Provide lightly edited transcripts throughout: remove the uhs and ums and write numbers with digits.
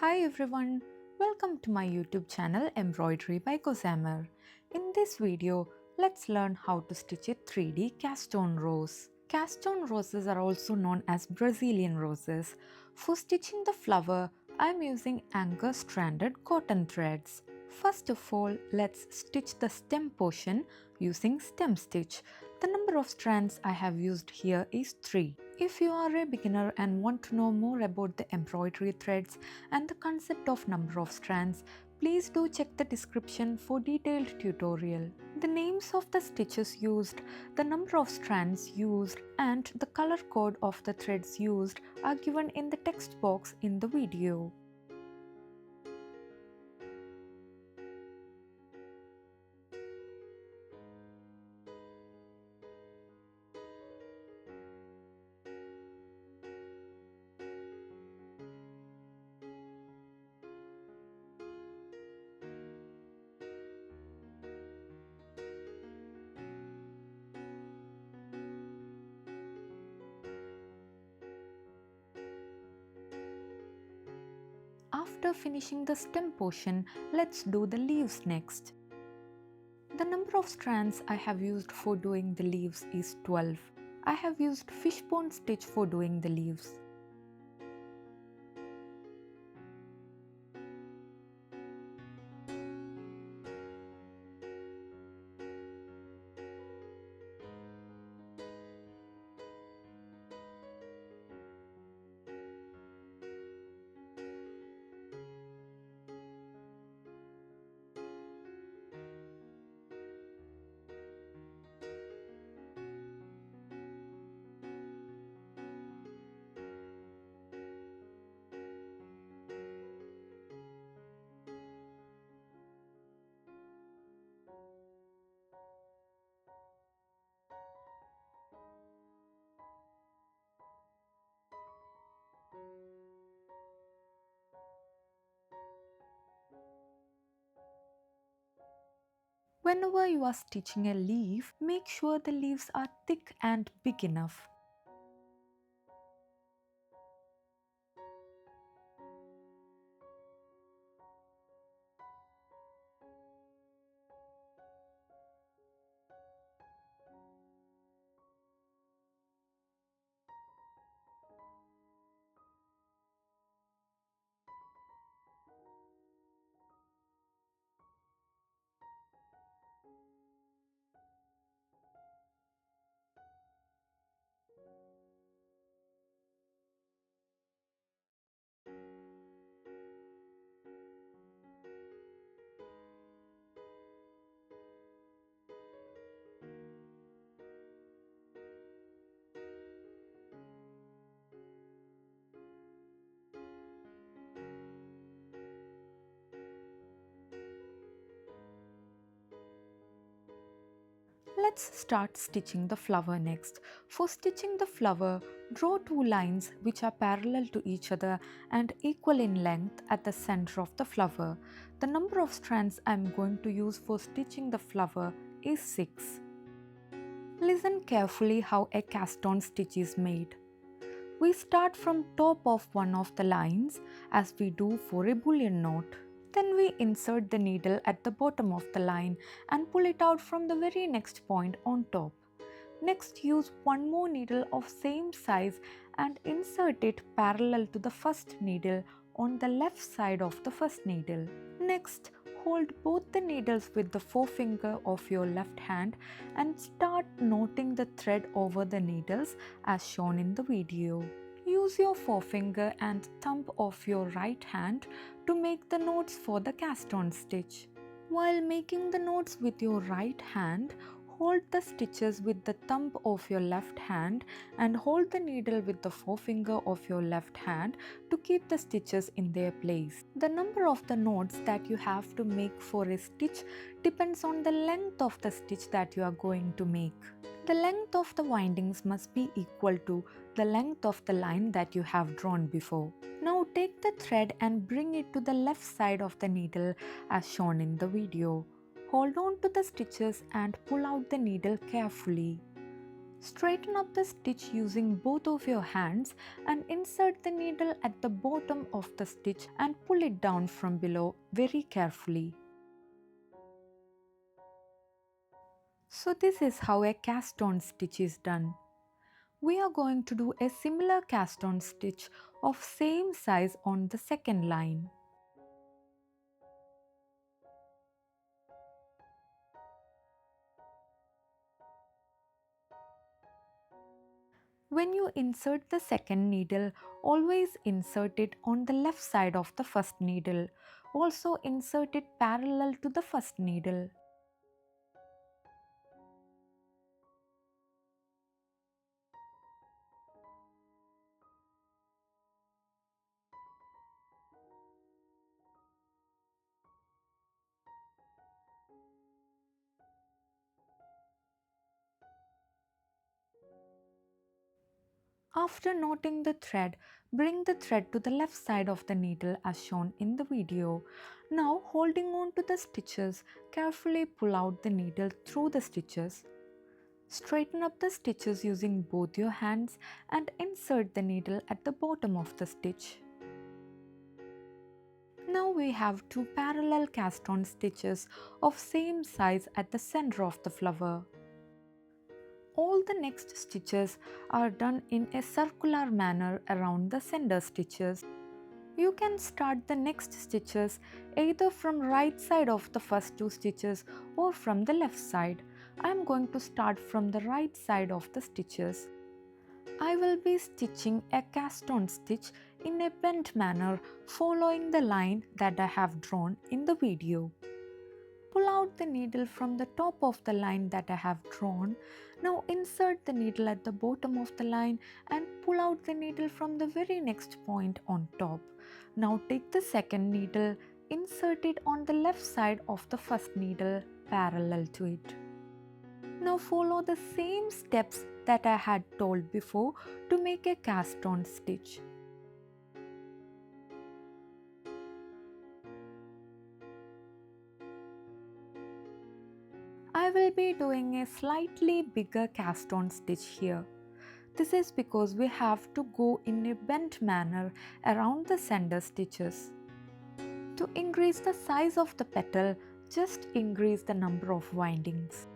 Hi everyone, welcome to my YouTube channel Embroidery by Gossamer. In this video, let's learn how to stitch a 3D Caston rose. Caston roses are also known as Brazilian roses. For stitching the flower, I am using Anchor stranded cotton threads. First of all, let's stitch the stem portion using stem stitch. The number of strands I have used here is 3. If you are a beginner and want to know more about the embroidery threads and the concept of number of strands, please do check the description for detailed tutorial. The names of the stitches used, the number of strands used and the color code of the threads used are given in the text box in the video. After finishing the stem portion, let's do the leaves next. The number of strands I have used for doing the leaves is 12. I have used fishbone stitch for doing the leaves. Whenever you are stitching a leaf, make sure the leaves are thick and big enough. Let's start stitching the flower next. For stitching the flower, draw two lines which are parallel to each other and equal in length at the center of the flower. The number of strands I am going to use for stitching the flower is 6. Listen carefully how a Caston stitch is made. We start from top of one of the lines as we do for a bullion knot. Then we insert the needle at the bottom of the line and pull it out from the very next point on top. Next, use one more needle of same size and insert it parallel to the first needle on the left side of the first needle. Next, hold both the needles with the forefinger of your left hand and start knotting the thread over the needles as shown in the video. Use your forefinger and thumb of your right hand to make the knots for the cast-on stitch. While making the knots with your right hand, hold the stitches with the thumb of your left hand and hold the needle with the forefinger of your left hand to keep the stitches in their place. The number of the knots that you have to make for a stitch depends on the length of the stitch that you are going to make. The length of the windings must be equal to the length of the line that you have drawn before. Now take the thread and bring it to the left side of the needle as shown in the video. Hold on to the stitches and pull out the needle carefully. Straighten up the stitch using both of your hands and insert the needle at the bottom of the stitch and pull it down from below very carefully. So this is how a cast on stitch is done. We are going to do a similar cast on stitch of same size on the second line. When you insert the second needle, always insert it on the left side of the first needle. Also insert it parallel to the first needle. After knotting the thread, bring the thread to the left side of the needle as shown in the video. Now, holding on to the stitches, carefully pull out the needle through the stitches. Straighten up the stitches using both your hands and insert the needle at the bottom of the stitch. Now we have two parallel cast on stitches of same size at the center of the flower. All the next stitches are done in a circular manner around the center stitches. You can start the next stitches either from right side of the first two stitches or from the left side. I am going to start from the right side of the stitches. I will be stitching a cast on stitch in a bent manner following the line that I have drawn in the video. Pull out the needle from the top of the line that I have drawn. Now insert the needle at the bottom of the line and pull out the needle from the very next point on top. Now take the second needle, insert it on the left side of the first needle parallel to it. Now follow the same steps that I had told before to make a cast on stitch. I will be doing a slightly bigger cast on stitch here. This is because we have to go in a bent manner around the center stitches. To increase the size of the petal, just increase the number of windings.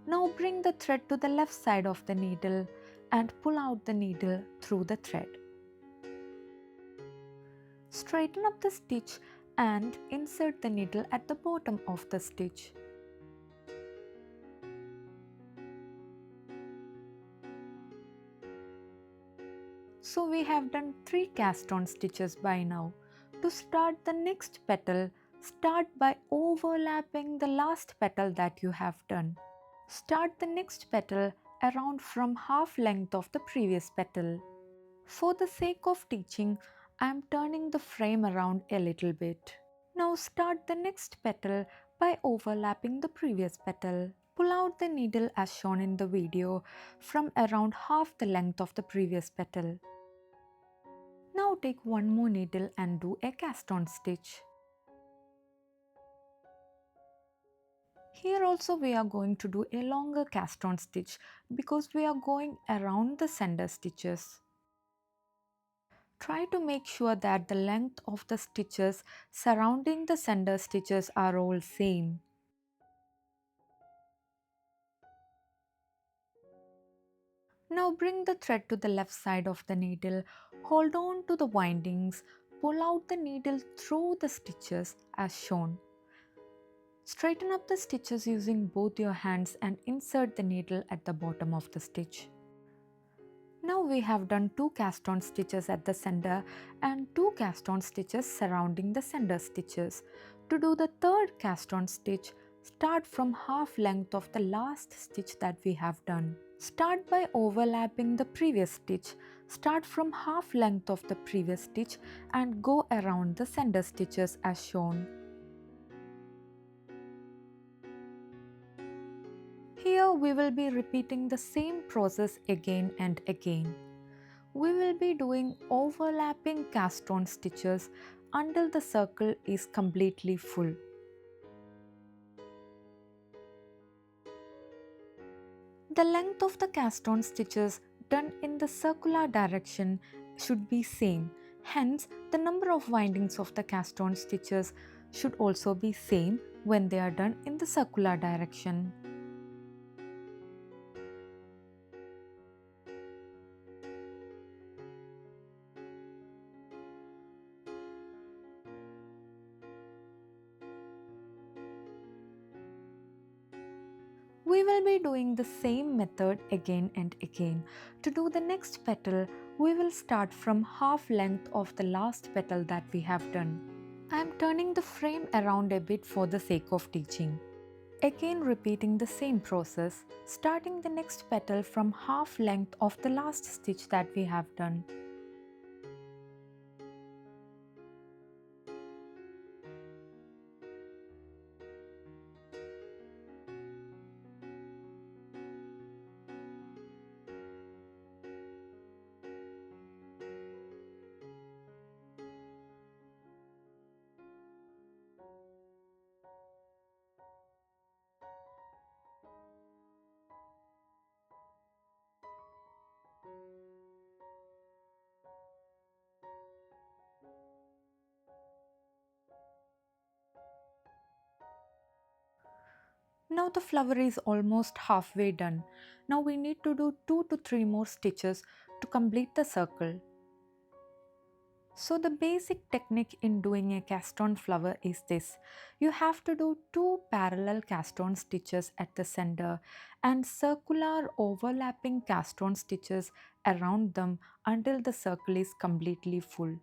Now bring the thread to the left side of the needle and pull out the needle through the thread. Straighten up the stitch and insert the needle at the bottom of the stitch. So we have done 3 cast on stitches by now. To start the next petal, start by overlapping the last petal that you have done. Start the next petal around from half length of the previous petal. For the sake of teaching, I am turning the frame around a little bit. Now start the next petal by overlapping the previous petal. Pull out the needle as shown in the video from around half the length of the previous petal. Now take one more needle and do a cast on stitch. Here also we are going to do a longer cast on stitch because we are going around the center stitches. Try to make sure that the length of the stitches surrounding the center stitches are all same. Now bring the thread to the left side of the needle, hold on to the windings, pull out the needle through the stitches as shown. Straighten up the stitches using both your hands and insert the needle at the bottom of the stitch. Now we have done 2 cast on stitches at the center and 2 cast on stitches surrounding the center stitches. To do the third cast on stitch, start from half length of the last stitch that we have done. Start by overlapping the previous stitch. Start from half length of the previous stitch and go around the center stitches as shown. Here we will be repeating the same process again and again. We will be doing overlapping cast on stitches until the circle is completely full. The length of the Caston stitches done in the circular direction should be same. Hence, the number of windings of the Caston stitches should also be same when they are done in the circular direction. We will be doing the same method again and again. To do the next petal, we will start from half length of the last petal that we have done. I am turning the frame around a bit for the sake of teaching. Again repeating the same process, starting the next petal from half length of the last stitch that we have done. Now the flower is almost halfway done. Now we need to do 2 to 3 more stitches to complete the circle. So the basic technique in doing a cast-on flower is this. You have to do 2 parallel cast-on stitches at the center and circular overlapping cast-on stitches around them until the circle is completely full.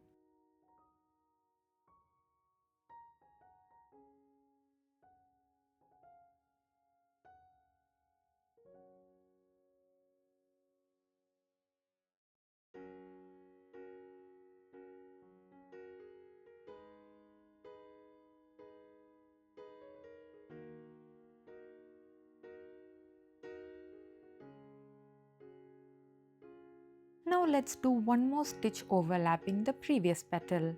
Now let's do one more stitch overlapping the previous petal.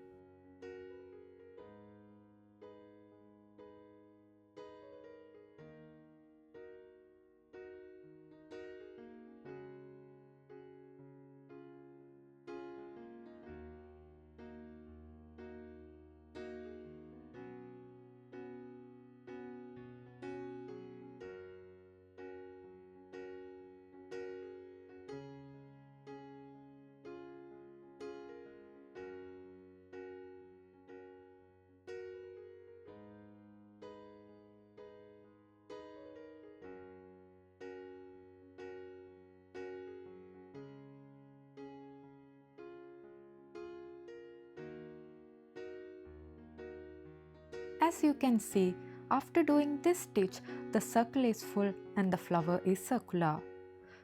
As you can see, after doing this stitch, the circle is full and the flower is circular.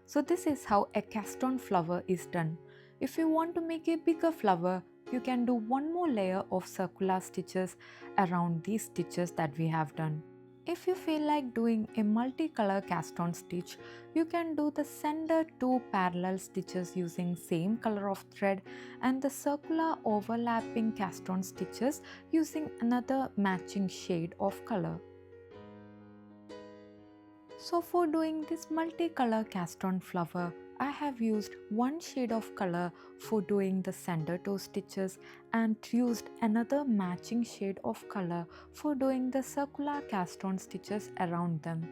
So this is how a cast-on flower is done. If you want to make a bigger flower, you can do one more layer of circular stitches around these stitches that we have done. If you feel like doing a multicolor cast-on stitch, you can do the center 2 parallel stitches using same color of thread and the circular overlapping cast-on stitches using another matching shade of color. So for doing this multicolor cast-on flower, I have used one shade of color for doing the center 2 stitches and used another matching shade of color for doing the circular cast-on stitches around them.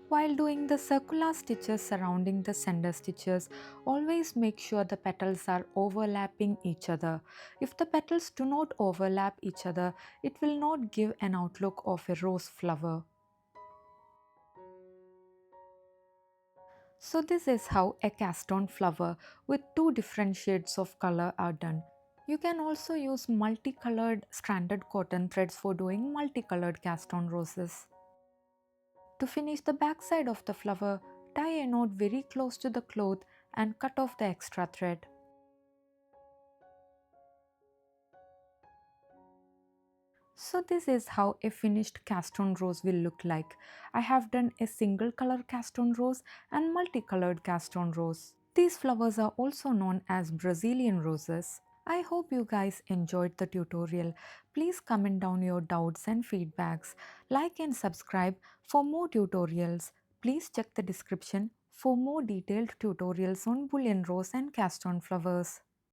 While doing the circular stitches surrounding the center stitches, always make sure the petals are overlapping each other. If the petals do not overlap each other, it will not give an outlook of a rose flower. So this is how a cast-on flower with 2 different shades of color are done. You can also use multicolored stranded cotton threads for doing multicolored cast-on roses. To finish the back side of the flower, tie a knot very close to the cloth and cut off the extra thread. So this is how a finished cast-on rose will look like. I have done a single color cast-on rose and multicolored cast-on rose. These flowers are also known as Brazilian roses. I hope you guys enjoyed the tutorial. Please comment down your doubts and feedbacks. Like and subscribe for more tutorials. Please check the description for more detailed tutorials on bullion rows and cast on flowers.